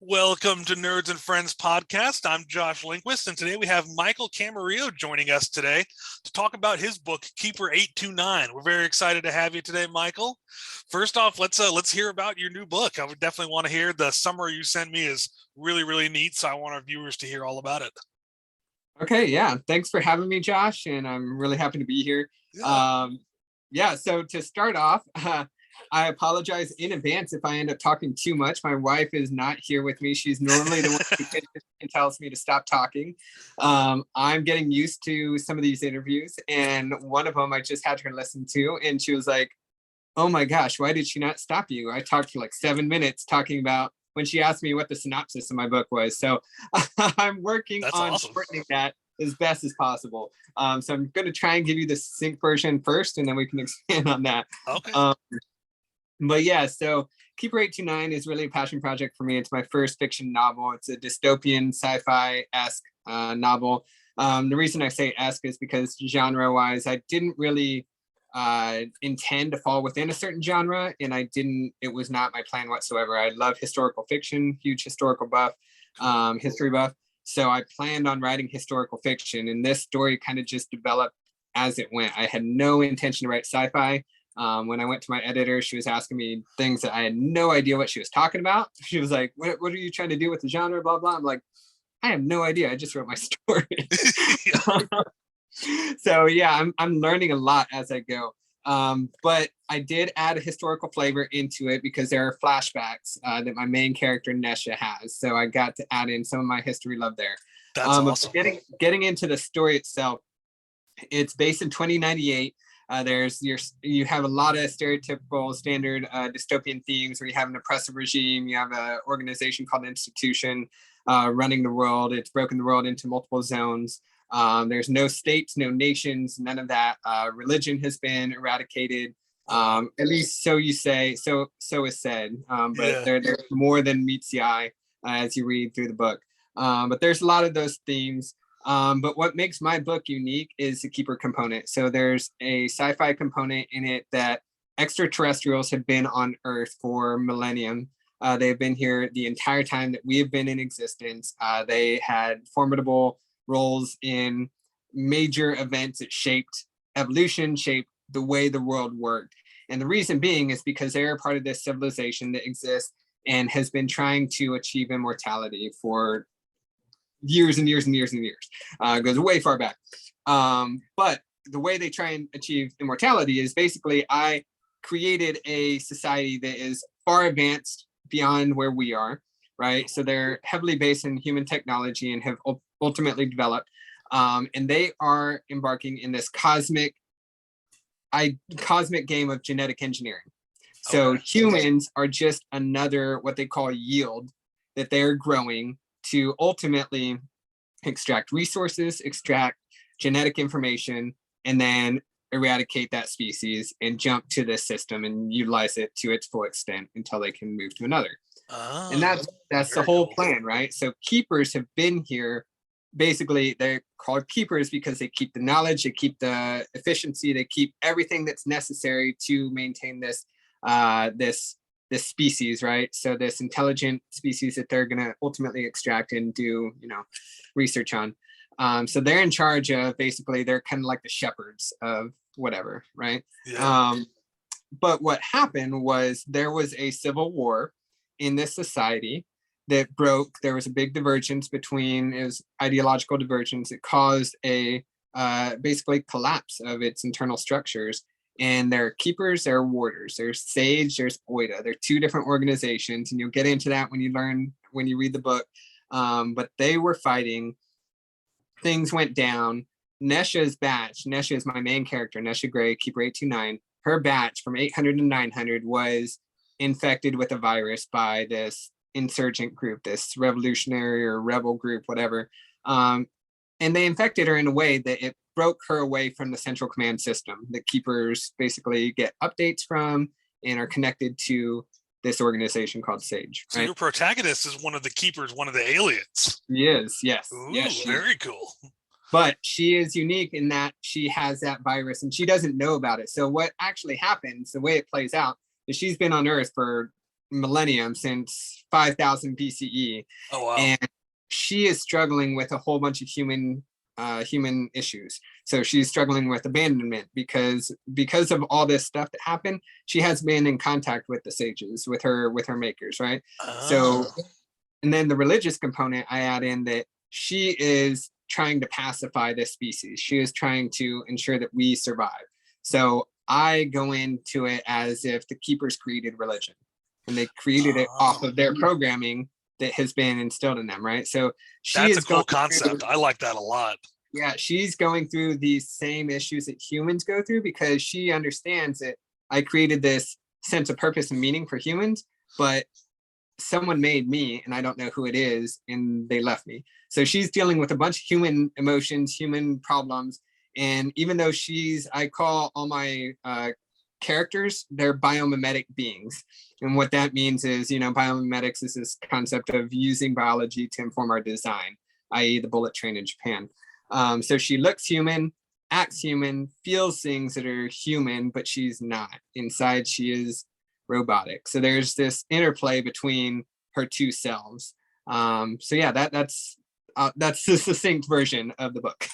Welcome to Nerds and Friends podcast. I'm Josh Lindquist, and today we have Michael Camarillo joining us today to talk about his book, Keeper 829. We're very excited to have you today, Michael. First off, let's hear about your new book. I would definitely want to hear. The summary you sent me is really neat, so I want our viewers to hear all about it. Okay, yeah. Thanks for having me, Josh, and I'm really happy to be here. So to start off, I apologize in advance if I end up talking too much. My wife is not here with me. She's normally the one who tells me to stop talking. I'm getting used to some of these interviews, and one of them I just had her listen to, and she was like, "Oh my gosh, why did she not stop you?" I talked for like 7 minutes talking about when she asked me what the synopsis of my book was. So I'm working on shortening that as best as possible. So I'm going to try and give you the succinct version first, and then we can expand on that. Okay. But yeah, so Keeper 829 is really a passion project for me. It's my first fiction novel. It's a dystopian sci-fi-esque novel. The reason I say esque is because genre-wise, I didn't really intend to fall within a certain genre, and it was not my plan whatsoever. I love historical fiction, huge historical buff, history buff. So I planned on writing historical fiction, and this story kind of just developed as it went. I had no intention to write sci-fi. When I went to my editor, she was asking me things that I had no idea what she was talking about. She was like, what are you trying to do with the genre, blah, blah. I'm like, I have no idea. I just wrote my story. So yeah, I'm learning a lot as I go. But I did add a historical flavor into it because there are flashbacks that my main character Nesha has. So I got to add in some of my history love there. That's awesome. Getting into the story itself, it's based in 2098. You have a lot of stereotypical standard dystopian themes where you have an oppressive regime, you have an organization called an institution running the world. It's broken the world into multiple zones. There's no states, no nations, none of that. Religion has been eradicated, at least so you say, so is said. But there's more than meets the eye as you read through the book. But there's a lot of those themes. But what makes my book unique is the keeper component. So there's a sci-fi component in it that extraterrestrials have been on Earth for millennium. They've been here the entire time that we have been in existence. They had formidable roles in major events that shaped evolution, shaped the way the world worked. And the reason being is because they're part of this civilization that exists and has been trying to achieve immortality for years and years and years and years. It goes way far back. But the way they try and achieve immortality is basically I created a society that is far advanced beyond where we are, right? So they're heavily based in human technology and have ultimately developed. And they are embarking in this cosmic game of genetic engineering. So humans are just another, what they call yield, that they're growing to ultimately extract resources, extract genetic information, and then eradicate that species and jump to this system and utilize it to its full extent until they can move to another. And that's the whole plan, right? So keepers have been here. Basically, they're called keepers because they keep the knowledge, they keep the efficiency, they keep everything that's necessary to maintain this this species, right? So this intelligent species that they're going to ultimately extract and do, research on. So they're in charge of, basically, they're kind of like the shepherds of whatever, right? Yeah. But what happened was there was a civil war in this society that broke. There was a big divergence between, it was ideological divergence. It caused a basically collapse of its internal structures. And there are keepers, there are warders, there's Sage, there's Oida. They're two different organizations, and you'll get into that when you read the book. But they were fighting. Things went down. Nesha's batch, Nesha is my main character, Nesha Gray, Keeper 829. Her batch from 800 to 900 was infected with a virus by this insurgent group, this revolutionary or rebel group, whatever. And they infected her in a way that it broke her away from the central command system that keepers basically get updates from and are connected to this organization called Sage. So your protagonist is one of the keepers, one of the aliens. She is, yes. Ooh, yes, very cool. But she is unique in that she has that virus and she doesn't know about it. So what actually happens, the way it plays out, is she's been on Earth for millennium, since 5000 BCE. Oh wow. And she is struggling with a whole bunch of human issues. So she's struggling with abandonment because of all this stuff that happened. She has been in contact with the sages, with her makers, right? So, Oh. and then the religious component, I add in that she is trying to pacify this species. She is trying to ensure that we survive. So I go into it as if the keepers created religion, and they created it off of their programming that has been instilled in them, right? So she That's is a cool going concept. through, I like that a lot. yeah, she's going through these same issues that humans go through, because she understands that I created this sense of purpose and meaning for humans, but someone made me and I don't know who it is, and they left me. So she's dealing with a bunch of human emotions, human problems. And even though I call all my characters, they're biomimetic beings. And what that means is, biomimetics is this concept of using biology to inform our design, i.e. the bullet train in Japan. So she looks human, acts human, feels things that are human, but she's not. Inside, she is robotic. So there's this interplay between her two selves. So yeah, that's the succinct version of the book.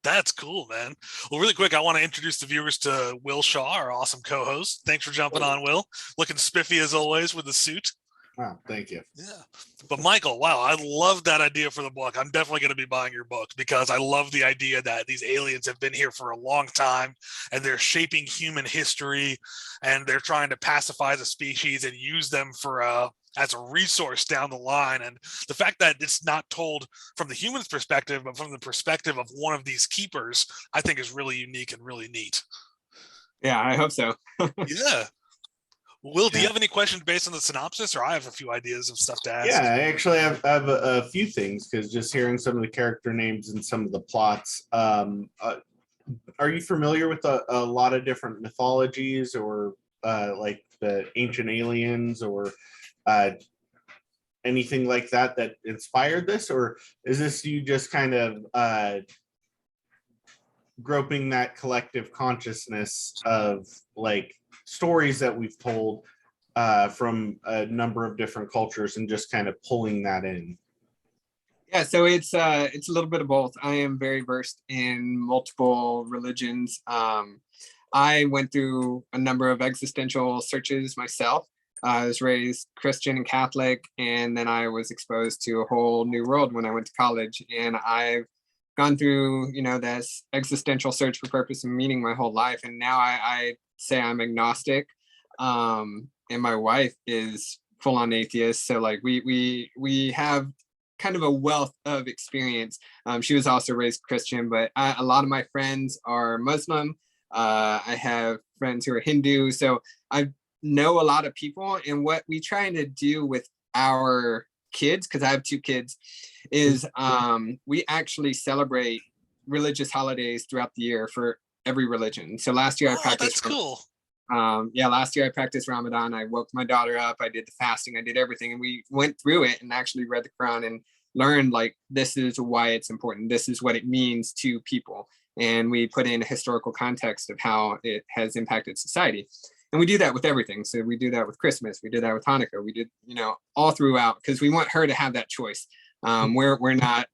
That's cool, man. Well, really quick, I want to introduce the viewers to Will Shaw, our awesome co-host. Thanks for jumping on, Will. Looking spiffy as always with the suit. Oh, thank you. Yeah. But Michael, wow, I love that idea for the book. I'm definitely going to be buying your book because I love the idea that these aliens have been here for a long time and they're shaping human history, and they're trying to pacify the species and use them for as a resource down the line. And the fact that it's not told from the human's perspective, but from the perspective of one of these keepers, I think is really unique and really neat. Yeah, I hope so. Yeah. Will, do you have any questions based on the synopsis, or I have a few ideas of stuff to ask? Yeah, I actually have a few things, because just hearing some of the character names and some of the plots. Are you familiar with a lot of different mythologies, or like the ancient aliens, or anything like that inspired this? Or is this you just kind of groping that collective consciousness of like stories that we've told from a number of different cultures and just kind of pulling that in? Yeah, so it's a little bit of both. I am very versed in multiple religions. I went through a number of existential searches myself. I was raised Christian and Catholic, and then I was exposed to a whole new world when I went to college. And I've gone through, this existential search for purpose and meaning my whole life. And now I say I'm agnostic. And my wife is full on atheist. So like we have kind of a wealth of experience. She was also raised Christian, but a lot of my friends are Muslim. I have friends who are Hindu. So I know a lot of people. And what we try to do with our kids, because I have 2 kids, is we actually celebrate religious holidays throughout the year for every religion. So last year I practiced. That's cool. Last year I practiced Ramadan. I woke my daughter up. I did the fasting. I did everything, and we went through it and actually read the Quran and learned like this is why it's important. This is what it means to people, and we put in a historical context of how it has impacted society. And we do that with everything. So we do that with Christmas. We did that with Hanukkah. We did, all throughout, because we want her to have that choice. We're not,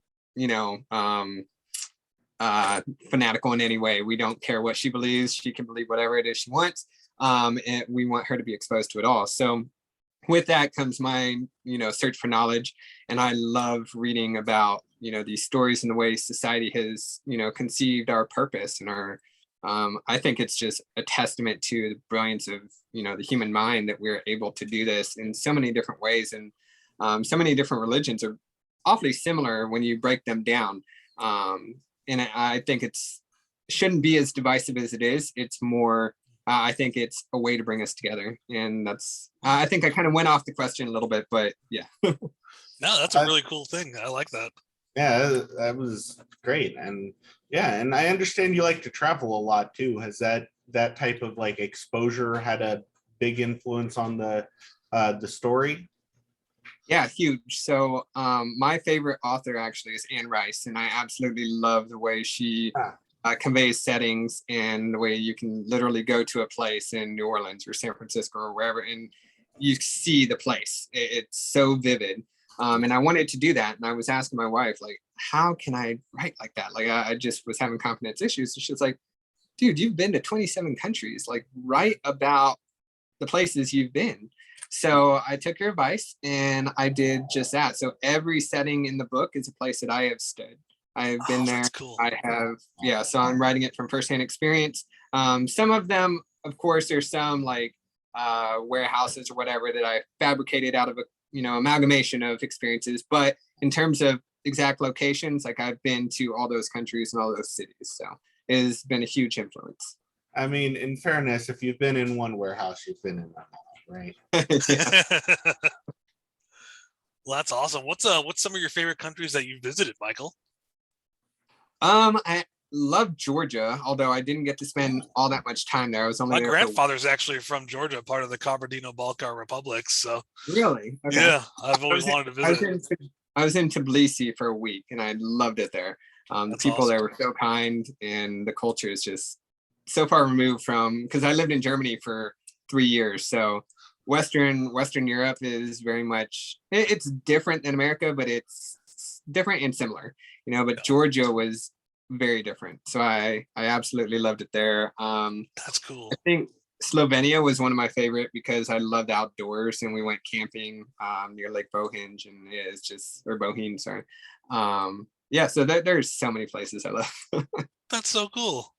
fanatical in any way. We don't care what she believes. She can believe whatever it is she wants. And we want her to be exposed to it all. So with that comes my, search for knowledge. And I love reading about, these stories and the way society has, conceived our purpose and our, I think it's just a testament to the brilliance of, the human mind that we're able to do this in so many different ways. And so many different religions are awfully similar when you break them down. And I think shouldn't be as divisive as it is. It's more, I think it's a way to bring us together. And that's, I think I kind of went off the question a little bit, but yeah. No, that's a really cool thing. I like that. Yeah, that was great. And yeah, and I understand you like to travel a lot too. Has that type of like exposure had a big influence on the story? Yeah, huge. So my favorite author actually is Anne Rice, and I absolutely love the way she conveys settings and the way you can literally go to a place in New Orleans or San Francisco or wherever and you see the place. It's so vivid. And I wanted to do that. And I was asking my wife, like, how can I write like that? Like, I just was having confidence issues. And she was like, dude, you've been to 27 countries. Like, write about the places you've been. So I took your advice and I did just that. So every setting in the book is a place that I have stood. I have been there. Cool. I have, yeah. So I'm writing it from firsthand experience. Some of them, of course, there's some like warehouses or whatever that I fabricated out of a, amalgamation of experiences. But in terms of exact locations, like I've been to all those countries and all those cities. So it has been a huge influence. I mean, in fairness, if you've been in one warehouse, you've been in them all, right? Well, that's awesome. What's some of your favorite countries that you visited, Michael? I love Georgia, although I didn't get to spend all that much time there. I was only My there grandfather's actually from Georgia, part of the Kabardino-Balkar Republic. So really? Okay. yeah, I've always wanted to visit. I was in Tbilisi for a week and I loved it there. The people awesome. there were so kind and the culture is just so far removed from, because I lived in Germany for 3 years. So Western Europe is very much, it's different than America, but it's different and similar, but Georgia was very different. So I absolutely loved it there. That's cool. I think Slovenia was one of my favorite because I loved outdoors and we went camping near Lake Bohinj and it's just, or Bohinj, sorry. Yeah, so there's so many places I love. That's so cool.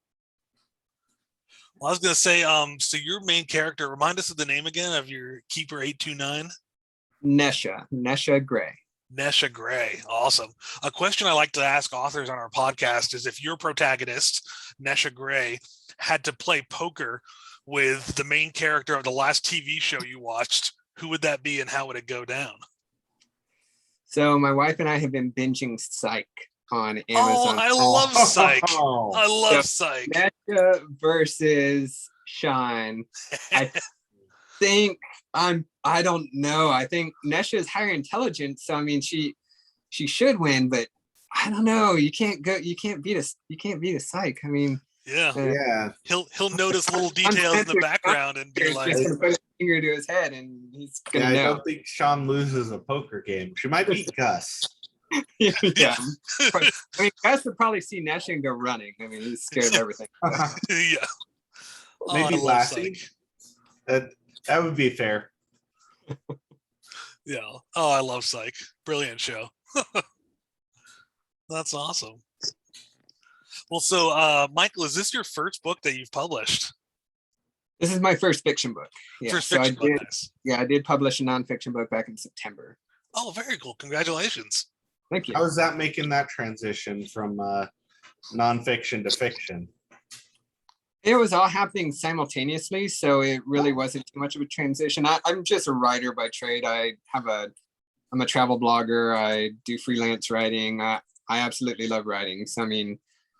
Well, I was gonna say, so your main character, remind us of the name again of your Keeper 829. Nesha Gray. Nesha Gray. Awesome. A question I like to ask authors on our podcast is if your protagonist, Nesha Gray, had to play poker with the main character of the last TV show you watched, who would that be and how would it go down? So my wife and I have been binging Psych on Amazon. Oh, I love Psych. I love Psych. Nesha versus Sean. I think I don't know. I think Nesha is higher intelligence. So I mean she should win, but I don't know. You can't beat a Psych. I mean, yeah. He'll notice little details in the background and be like, just gonna put a finger to his head and he's gonna know. I don't think Sean loses a poker game. She might beat Gus. Yeah. I mean, Gus would probably see Nesha and go running. I mean, he's scared of everything. Yeah. Maybe Lassie. That would be fair. Yeah. Oh, I love Psych. Brilliant show. That's awesome. Well, so Michael, is this your first book that you've published? This is my first fiction book. Yeah. First fiction book. Nice. Yeah, I did publish a nonfiction book back in September. Oh, very cool. Congratulations. Thank you. How is that making that transition from nonfiction to fiction? It was all happening simultaneously, so it really wasn't too much of a transition. I'm just a writer by trade. I'm a travel blogger. I do freelance writing. I absolutely love writing. So I mean,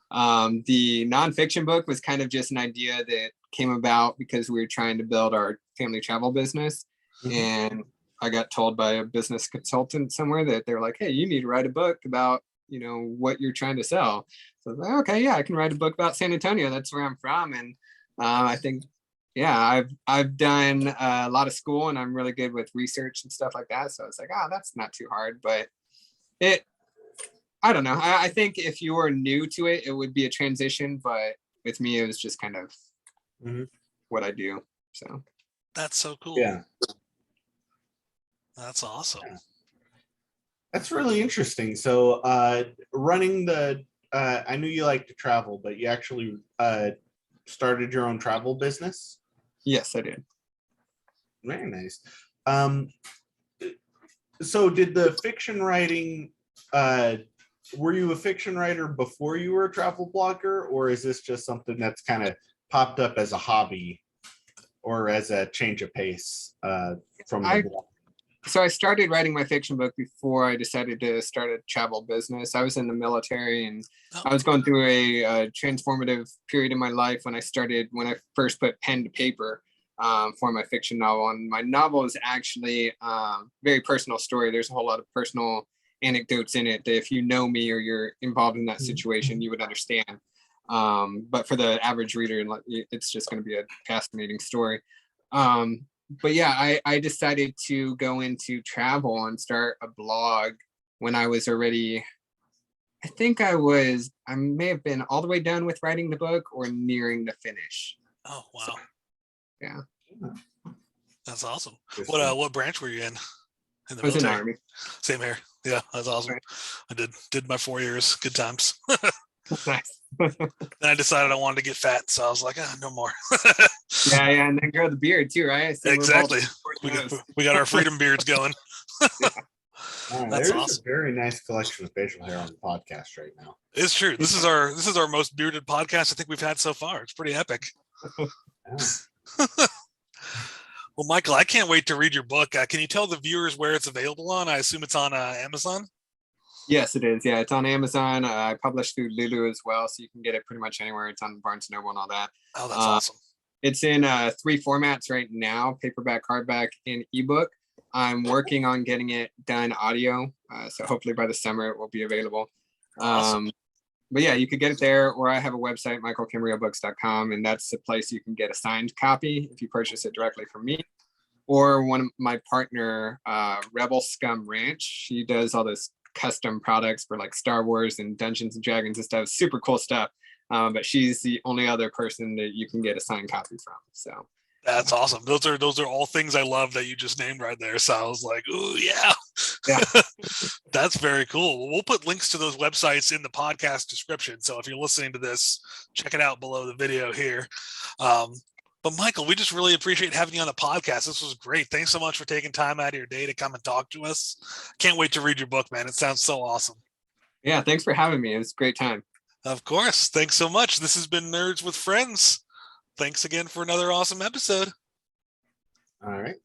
the nonfiction book was kind of just an idea that came about because we were trying to build our family travel business, and I got told by a business consultant somewhere that they're like, hey, you need to write a book about, what you're trying to sell. So I was like, okay, yeah, I can write a book about San Antonio. That's where I'm from. And I think, yeah, I've done a lot of school and I'm really good with research and stuff like that. So it's like, that's not too hard, but I don't know. I think if you were new to it, it would be a transition, but with me, it was just kind of what I do. So that's so cool. Yeah. That's awesome. That's really interesting. So running the, I knew you like to travel, but you actually started your own travel business? Yes, I did. Very nice. So did the fiction writing, were you a fiction writer before you were a travel blogger, or is this just something that's kind of popped up as a hobby or as a change of pace from the blog? So I started writing my fiction book before I decided to start a travel business. I was in the military and I was going through a transformative period in my life when I first put pen to paper for my fiction novel. And my novel is actually a very personal story. There's a whole lot of personal anecdotes in it that if you know me or you're involved in that situation, you would understand. But for the average reader, it's just going to be a fascinating story. but yeah, I decided to go into travel and start a blog when I was already, I may have been all the way done with writing the book or nearing the finish. Oh wow. So, yeah. That's awesome. Interesting. What branch were you in the I was in military? Army. Same here. Yeah, that's awesome. Right. I did my 4 years. Good times. Nice. Then I decided I wanted to get fat, so I was like, no more. Yeah, and then grow the beard too, right? So Exactly. We got our freedom beards going. That's There's awesome. a very nice collection of facial hair on the podcast right now. It's true. This is our most bearded podcast I think we've had so far. It's pretty epic. Yeah. Well, Michael, I can't wait to read your book. Can you tell the viewers where it's available on? I assume it's on Amazon. Yes, it is. Yeah, it's on Amazon. I publish through Lulu as well, so you can get it pretty much anywhere. It's on Barnes & Noble and all that. Oh, that's awesome. It's in 3 formats right now: paperback, hardback, and ebook. I'm working on getting it done audio, so hopefully by the summer it will be available. Awesome. But yeah, you could get it there, or I have a website, michaelcamarillobooks.com, and that's the place you can get a signed copy if you purchase it directly from me. Or one of my partner, Rebel Scum Ranch. She does all this custom products for like Star Wars and Dungeons and Dragons and stuff. Super cool stuff. But she's the only other person that you can get a signed copy from. So that's awesome. Those are all things I love that you just named right there. So I was like, oh yeah. That's very cool. Well, we'll put links to those websites in the podcast description. So if you're listening to this, check it out below the video here. But Michael, we just really appreciate having you on the podcast. This was great. Thanks so much for taking time out of your day to come and talk to us. Can't wait to read your book, man. It sounds so awesome. Yeah, thanks for having me. It was a great time. Of course. Thanks so much. This has been Nerds with Friends. Thanks again for another awesome episode. All right.